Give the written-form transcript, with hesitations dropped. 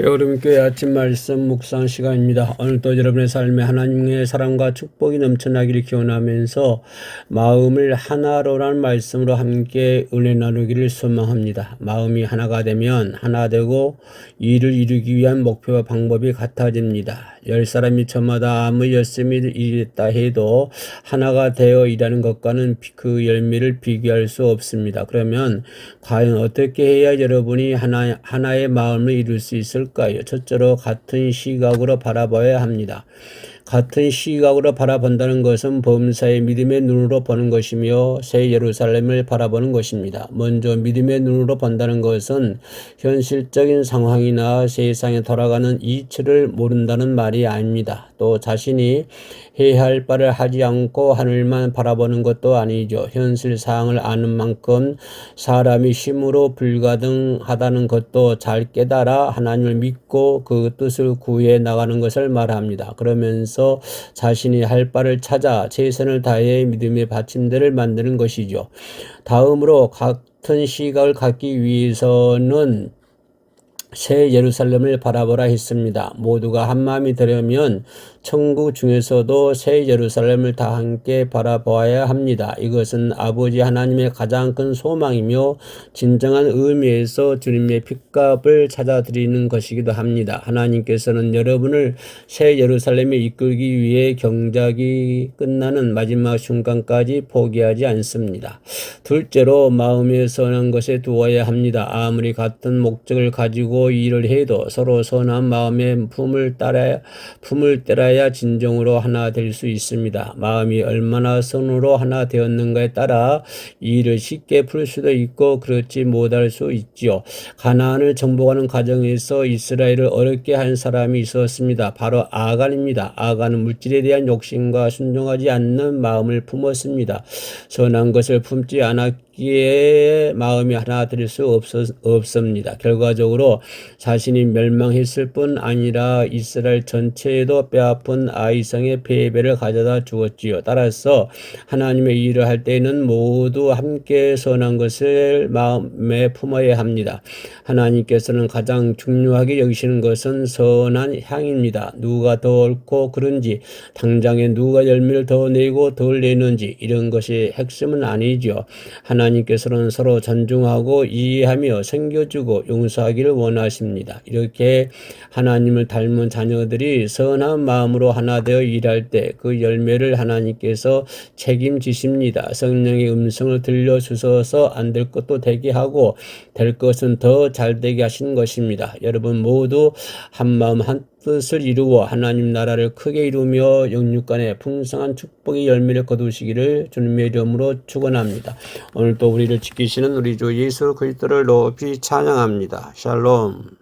여름교회 아침 말씀 묵상 시간입니다. 오늘도 여러분의 삶에 하나님의 사랑과 축복이 넘쳐나기를 기원하면서 마음을 하나로라는 말씀으로 함께 은혜 나누기를 소망합니다. 마음이 하나가 되면 하나 되고 일을 이루기 위한 목표와 방법이 같아집니다. 10사람이 저마다 아무 열심히 일했다 해도 하나가 되어 일하는 것과는 그 열매를 비교할 수 없습니다. 그러면 과연 어떻게 해야 여러분이 하나의 마음을 이룰 수 있을까요? 첫째로 같은 시각으로 바라봐야 합니다. 같은 시각으로 바라본다는 것은 범사의 믿음의 눈으로 보는 것이며 새 예루살렘을 바라보는 것입니다. 먼저 믿음의 눈으로 본다는 것은 현실적인 상황이나 세상에 돌아가는 이치를 모른다는 말이 아닙니다. 또 자신이 해야 할 바를 하지 않고 하늘만 바라보는 것도 아니죠. 현실 상황을 아는 만큼 사람이 힘으로 불가능하다는 것도 잘 깨달아 하나님을 믿고 그 뜻을 구해 나가는 것을 말합니다. 그러면서 자신이 할 바를 찾아 최선을 다해 믿음의 받침대를 만드는 것이죠. 다음으로 같은 시각을 갖기 위해서는 새 예루살렘을 바라보라 했습니다. 모두가 한마음이 되려면 천국 중에서도 새 예루살렘을 다 함께 바라보아야 합니다. 이것은 아버지 하나님의 가장 큰 소망이며 진정한 의미에서 주님의 핏값을 찾아드리는 것이기도 합니다. 하나님께서는 여러분을 새 예루살렘에 이끌기 위해 경작이 끝나는 마지막 순간까지 포기하지 않습니다. 둘째로 마음에 선한 것에 두어야 합니다. 아무리 같은 목적을 가지고 일을 해도 서로 선한 마음의 품을 따라야 진정으로 하나 될 수 있습니다. 마음이 얼마나 선으로 하나 되었는가에 따라 일을 쉽게 풀 수도 있고 그렇지 못할 수 있지요. 가나안을 정복하는 과정에서 이스라엘을 어렵게 한 사람이 있었습니다. 바로 아간입니다. 아간은 물질에 대한 욕심과 순종하지 않는 마음을 품었습니다. 선한 것을 품지 않았기에 마음이 하나 될 수 없습니다. 결과적으로 자신이 멸망했을 뿐 아니라 이스라엘 전체에도 뼈아픈 아이성의 패배를 가져다 주었지요. 따라서 하나님의 일을 할 때는 모두 함께 선한 것을 마음에 품어야 합니다. 하나님께서는 가장 중요하게 여기시는 것은 선한 향입니다. 누가 더 옳고 그른지, 당장에 누가 열매를 더 내고 덜 내는지 이런 것이 핵심은 아니죠. 하나님께서는 서로 존중하고 이해하며 섬겨주고 용서하기를 원하십니다. 이렇게 하나님을 닮은 자녀들이 선한 마음으로 하나 되어 일할 때 그 열매를 하나님께서 책임지십니다. 성령의 음성을 들려주셔서 안 될 것도 되게 하고 될 것은 더 잘 되게 하시는 것입니다. 여러분 모두 한마음 한 뜻을 이루어 하나님 나라를 크게 이루며 영육간의 풍성한 축복의 열매를 거두시기를 주님의 이름으로 축원합니다. 오늘도 우리를 지키시는 우리 주 예수 그리스도를 높이 찬양합니다. 샬롬.